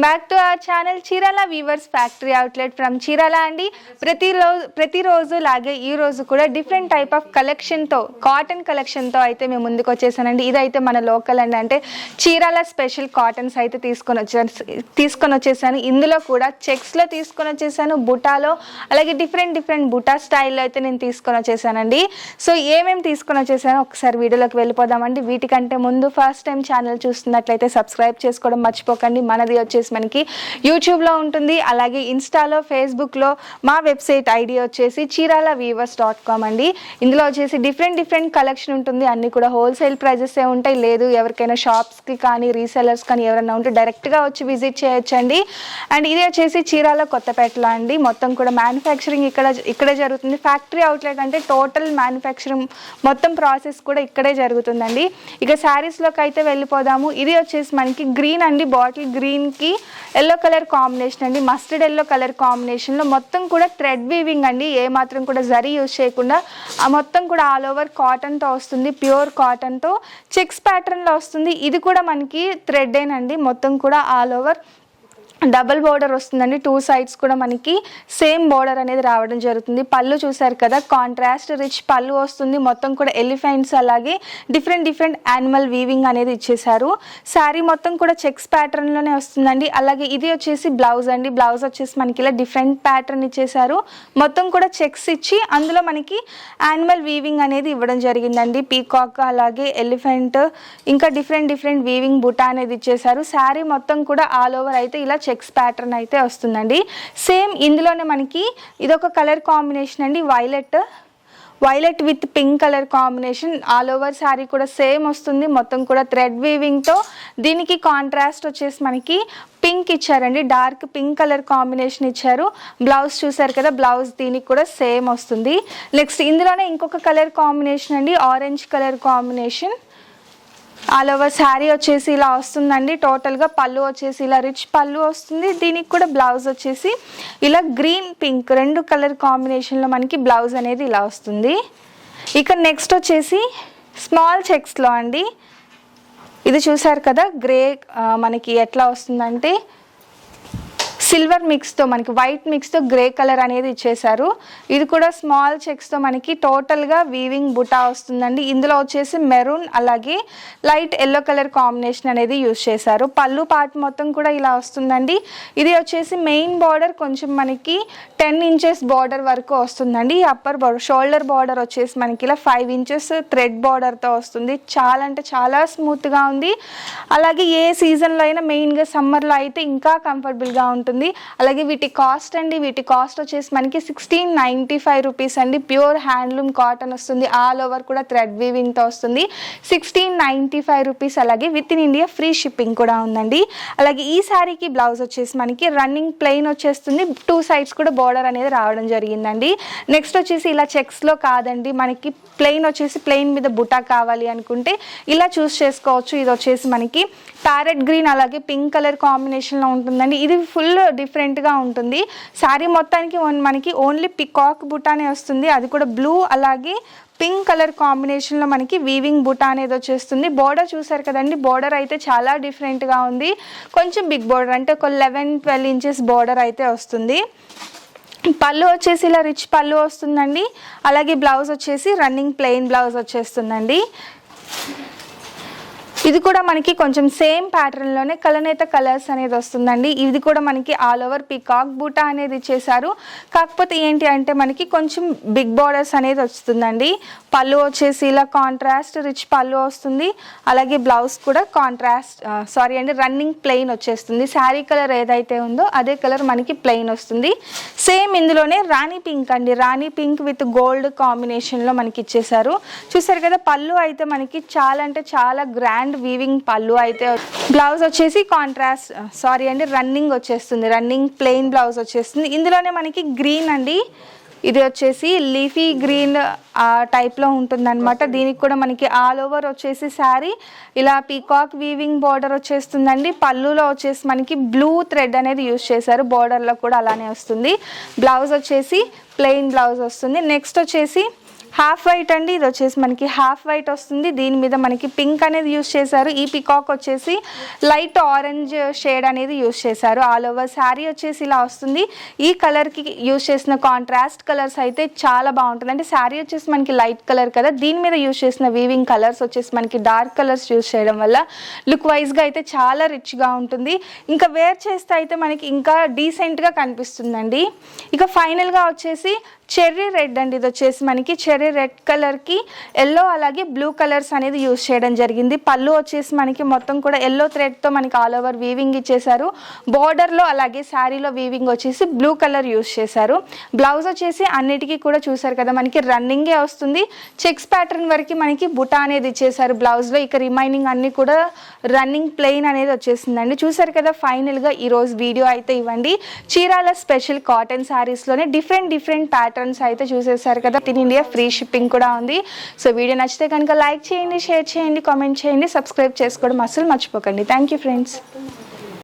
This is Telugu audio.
Back to our channel Chirala weavers factory outlet from Chirala అండి. ప్రతిరోజు లాగే ఈ రోజు కూడా డిఫరెంట్ టైప్ ఆఫ్ కలెక్షన్తో కాటన్ కలెక్షన్తో అయితే మేము ముందుకు వచ్చేసానండి. ఇదైతే మన లోకల్ అండి, అంటే చీరాల స్పెషల్ కాటన్స్ అయితే తీసుకొని వచ్చేసాను. ఇందులో కూడా చెక్స్లో తీసుకొని వచ్చేసాను, బుటాలో, అలాగే డిఫరెంట్ బుటా స్టైల్లో అయితే నేను తీసుకొని వచ్చేసానండి. సో ఏమేమి తీసుకొని వచ్చేసానో ఒకసారి వీడియోలోకి వెళ్ళిపోదామండి. వీటికంటే ముందు ఫస్ట్ టైం ఛానల్ చూస్తున్నట్లయితే సబ్స్క్రైబ్ చేసుకోవడం మర్చిపోకండి. మనది వచ్చేసి మనకి యూట్యూబ్లో ఉంటుంది, అలాగే ఇన్స్టాలో, ఫేస్బుక్లో మా వెబ్సైట్ ఐడి వచ్చేసి cheeralaweavers.com అండి. ఇందులో వచ్చేసి డిఫరెంట్ కలెక్షన్ ఉంటుంది. అన్నీ కూడా హోల్సేల్ ప్రైజెస్ ఉంటాయి. లేదు ఎవరికైనా షాప్స్కి కానీ రీసెలర్స్ కానీ ఎవరైనా ఉంటే డైరెక్ట్గా వచ్చి విజిట్ చేయొచ్చండి. అండ్ ఇది వచ్చేసి చీరాల కొత్తపేటలో అండి. మొత్తం కూడా మ్యానుఫ్యాక్చరింగ్ ఇక్కడే జరుగుతుంది. ఫ్యాక్టరీ అవుట్లెట్ అంటే టోటల్ మ్యానుఫ్యాక్చరింగ్ మొత్తం ప్రాసెస్ కూడా ఇక్కడే జరుగుతుందండి. ఇక శారీస్లోకి అయితే వెళ్ళిపోదాము. ఇది వచ్చేసి మనకి గ్రీన్ అండి, బాటిల్ గ్రీన్కి ఎల్లో కలర్ కాంబినేషన్ అండి, మస్టర్డ్ ఎల్లో కలర్ కాంబినేషన్లో మొత్తం కూడా థ్రెడ్ వీవింగ్ అండి. ఏ మాత్రం కూడా జరీ యూజ్ చేయకుండా మొత్తం కూడా ఆల్ ఓవర్ కాటన్తో వస్తుంది, ప్యూర్ కాటన్తో చెక్స్ ప్యాటర్న్లో వస్తుంది. ఇది కూడా మనకి థ్రెడ్డేనండి, మొత్తం కూడా ఆల్ ఓవర్ డబుల్ బోర్డర్ వస్తుందండి. 2 sides కూడా మనకి సేమ్ బోర్డర్ అనేది రావడం జరుగుతుంది. పళ్ళు చూసారు కదా, కాంట్రాస్ట్ రిచ్ పళ్ళు వస్తుంది. మొత్తం కూడా ఎలిఫెంట్స్ అలాగే డిఫరెంట్ యానిమల్ వీవింగ్ అనేది ఇచ్చేసారు. శారీ మొత్తం కూడా చెక్స్ ప్యాటర్న్లోనే వస్తుందండి. అలాగే ఇది వచ్చేసి బ్లౌజ్ అండి. బ్లౌజ్ వచ్చేసి మనకి ఇలా డిఫరెంట్ ప్యాటర్న్ ఇచ్చేసారు. మొత్తం కూడా చెక్స్ ఇచ్చి అందులో మనకి యానిమల్ వీవింగ్ అనేది ఇవ్వడం జరిగిందండి. పీకాక్ అలాగే ఎలిఫెంట్ ఇంకా డిఫరెంట్ వీవింగ్ బుటా అనేది ఇచ్చేసారు. శారీ మొత్తం కూడా ఆల్ ఓవర్ అయితే ఇలా చెక్స్ ప్యాటర్న్ అయితే వస్తుందండి. సేమ్ ఇందులోనే మనకి ఇదొక కలర్ కాంబినేషన్ అండి, violet with pink colour combination. All over sari కూడా సేమ్ వస్తుంది. మొత్తం కూడా థ్రెడ్ వీవింగ్తో దీనికి కాంట్రాస్ట్ వచ్చేసి మనకి పింక్ ఇచ్చారండి, డార్క్ పింక్ కలర్ కాంబినేషన్ ఇచ్చారు. బ్లౌజ్ చూసారు కదా, బ్లౌజ్ దీనికి కూడా సేమ్ వస్తుంది. నెక్స్ట్ ఇందులోనే ఇంకొక కలర్ కాంబినేషన్ అండి, orange colour combination. All over sari వచ్చేసి ఇలా వస్తుందండి. టోటల్గా పళ్ళు వచ్చేసి ఇలా రిచ్ పళ్ళు వస్తుంది. దీనికి కూడా బ్లౌజ్ వచ్చేసి ఇలా గ్రీన్ పింక్ 2 కలర్ కాంబినేషన్లో మనకి బ్లౌజ్ అనేది ఇలా వస్తుంది. ఇక నెక్స్ట్ వచ్చేసి స్మాల్ చెక్స్లో అండి. ఇది చూసారు కదా, గ్రే మనకి ఎట్లా వస్తుందంటే సిల్వర్ మిక్స్తో మనకి వైట్ మిక్స్తో గ్రే కలర్ అనేది ఇచ్చేసారు. ఇది కూడా స్మాల్ చెక్స్తో మనకి టోటల్గా వీవింగ్ బుటా వస్తుందండి. ఇందులో వచ్చేసి మెరూన్ అలాగే లైట్ ఎల్లో కలర్ కాంబినేషన్ అనేది యూజ్ చేశారు. పళ్ళు పార్ట్ మొత్తం కూడా ఇలా వస్తుందండి. ఇది వచ్చేసి మెయిన్ బార్డర్ కొంచెం మనకి 10 inches బార్డర్ వరకు వస్తుందండి. అప్పర్ బార్డర్ షోల్డర్ బార్డర్ వచ్చేసి మనకి ఇలా 5 inches థ్రెడ్ బార్డర్తో వస్తుంది. చాలా అంటే చాలా స్మూత్గా ఉంది. అలాగే ఏ సీజన్లో అయినా మెయిన్గా సమ్మర్లో అయితే ఇంకా కంఫర్టబుల్గా ఉంటుంది. అలాగే వీటి కాస్ట్ వచ్చేసి మనకి 1695 రూపీస్ అండి. ప్యూర్ హ్యాండ్లూమ్ కాటన్ వస్తుంది, ఆల్ ఓవర్ కూడా థ్రెడ్ వీవింగ్తో వస్తుంది. 1695 రూపీస్. అలాగే with in India free shipping కూడా ఉందండి. అలాగే ఈ శారీకి బ్లౌజ్ వచ్చేసి మనకి రన్నింగ్ ప్లెయిన్ వచ్చేస్తుంది. 2 sides కూడా బోర్డర్ అనేది రావడం జరిగిందండి. నెక్స్ట్ వచ్చేసి ఇలా చెక్స్లో కాదండి, మనకి ప్లెయిన్ వచ్చేసి ప్లెయిన్ మీద బుటా కావాలి అనుకుంటే ఇలా చూస్ చేసుకోవచ్చు. ఇది వచ్చేసి మనకి ప్యారెట్ గ్రీన్ అలాగే పింక్ కలర్ కాంబినేషన్లో ఉంటుందండి. ఇది ఫుల్ డిఫరెంట్గా ఉంటుంది. శారీ మొత్తానికి మనకి ఓన్లీ పికాక్ బుటానే వస్తుంది, అది కూడా బ్లూ అలాగే పింక్ కలర్ కాంబినేషన్లో మనకి వీవింగ్ బుటా అనేది వచ్చేస్తుంది. బోర్డర్ చూసారు కదండి, బోర్డర్ అయితే చాలా డిఫరెంట్గా ఉంది. కొంచెం బిగ్ బోర్డర్ అంటే ఒక 11-12 inches బోర్డర్ అయితే వస్తుంది. పళ్ళు వచ్చేసి ఇలా రిచ్ పళ్ళు వస్తుందండి. అలాగే బ్లౌజ్ వచ్చేసి రన్నింగ్ ప్లెయిన్ బ్లౌజ్ వచ్చేస్తుందండి. ఇది కూడా మనకి కొంచెం సేమ్ ప్యాటర్న్లోనే కలనేత కలర్స్ అనేది వస్తుందండి. ఇది కూడా మనకి ఆల్ ఓవర్ పీకాక్ బూటా అనేది ఇచ్చేసారు. కాకపోతే ఏంటి అంటే మనకి కొంచెం బిగ్ బార్డర్స్ అనేది వస్తుందండి. పళ్ళు వచ్చేసి ఇలా కాంట్రాస్ట్ రిచ్ పళ్ళు వస్తుంది. అలాగే బ్లౌజ్ కూడా రన్నింగ్ ప్లెయిన్ వచ్చేస్తుంది. శారీ కలర్ ఏదైతే ఉందో అదే కలర్ మనకి ప్లెయిన్ వస్తుంది. సేమ్ ఇందులోనే రాణి పింక్ అండి, రాణి పింక్ విత్ గోల్డ్ కాంబినేషన్లో మనకి ఇచ్చేసారు. చూసారు కదా, పళ్ళు అయితే మనకి చాలా అంటే చాలా గ్రాండ్ వీవింగ్ పళ్ళు అయితే. బ్లౌజ్ వచ్చేసి రన్నింగ్ వచ్చేస్తుంది, రన్నింగ్ ప్లెయిన్ బ్లౌజ్ వచ్చేస్తుంది. ఇందులోనే మనకి గ్రీన్ అండి, ఇది వచ్చేసి లీఫీ గ్రీన్ టైప్లో ఉంటుందన్నమాట. దీనికి కూడా మనకి ఆల్ ఓవర్ వచ్చేసి శారీ ఇలా పీకాక్ వీవింగ్ బార్డర్ వచ్చేస్తుందండి. పళ్ళులో వచ్చేసి మనకి బ్లూ థ్రెడ్ అనేది యూజ్ చేశారు, బార్డర్లో కూడా అలానే వస్తుంది. బ్లౌజ్ వచ్చేసి ప్లెయిన్ బ్లౌజ్ వస్తుంది. నెక్స్ట్ వచ్చేసి హాఫ్ వైట్ అండి, ఇది వచ్చేసి మనకి హాఫ్ వైట్ వస్తుంది. దీని మీద మనకి పింక్ అనేది యూస్ చేశారు. ఈ పికాక్ వచ్చేసి లైట్ ఆరెంజ్ షేడ్ అనేది యూస్ చేశారు. ఆల్ ఓవర్ శారీ వచ్చేసి ఇలా వస్తుంది. ఈ కలర్కి యూస్ చేసిన కాంట్రాస్ట్ కలర్స్ అయితే చాలా బాగుంటుంది. అంటే శారీ వచ్చేసి మనకి లైట్ కలర్ కదా, దీని మీద యూస్ చేసిన వీవింగ్ కలర్స్ వచ్చేసి మనకి డార్క్ కలర్స్ యూస్ చేయడం వల్ల లుక్ వైజ్గా అయితే చాలా రిచ్గా ఉంటుంది. ఇంకా వేర్ చేస్తే అయితే మనకి ఇంకా డీసెంట్గా కనిపిస్తుందండి. ఇక ఫైనల్గా వచ్చేసి చెర్రీ రెడ్ అండి, ఇది వచ్చేసి మనకి చెర్రీ రెడ్ కలర్కి ఎల్లో అలాగే బ్లూ కలర్స్ అనేది యూస్ చేయడం జరిగింది. పళ్ళు వచ్చేసి మనకి మొత్తం కూడా ఎల్లో థ్రెడ్తో మనకి ఆల్ ఓవర్ వీవింగ్ ఇచ్చేసారు. బార్డర్లో అలాగే శారీలో వీవింగ్ వచ్చేసి బ్లూ కలర్ యూస్ చేశారు. బ్లౌజ్ వచ్చేసి అన్నిటికీ కూడా చూసారు కదా మనకి రన్నింగే వస్తుంది. చెక్స్ ప్యాటర్న్ వరకు మనకి బుటా అనేది ఇచ్చేసారు బ్లౌజ్లో. ఇక రిమైనింగ్ అన్ని కూడా రన్నింగ్ ప్లెయిన్ అనేది వచ్చేసిందండి. చూసారు కదా ఫైనల్గా ఈరోజు వీడియో అయితే ఇవ్వండి. చీరాల స్పెషల్ కాటన్ శారీస్లోనే డిఫరెంట్ ప్యాటర్న్స్ అయితే చూసేసారు కదా. ఇన్ ఇండియా ఫ్రీ షిప్పింగ్ కూడా ఉంది. సో వీడియో నచ్చితే కనుక లైక్ చేయండి, షేర్ చేయండి, కామెంట్ చేయండి, సబ్స్క్రైబ్ చేసుకోవడం అస్సలు మర్చిపోకండి. Thank you friends.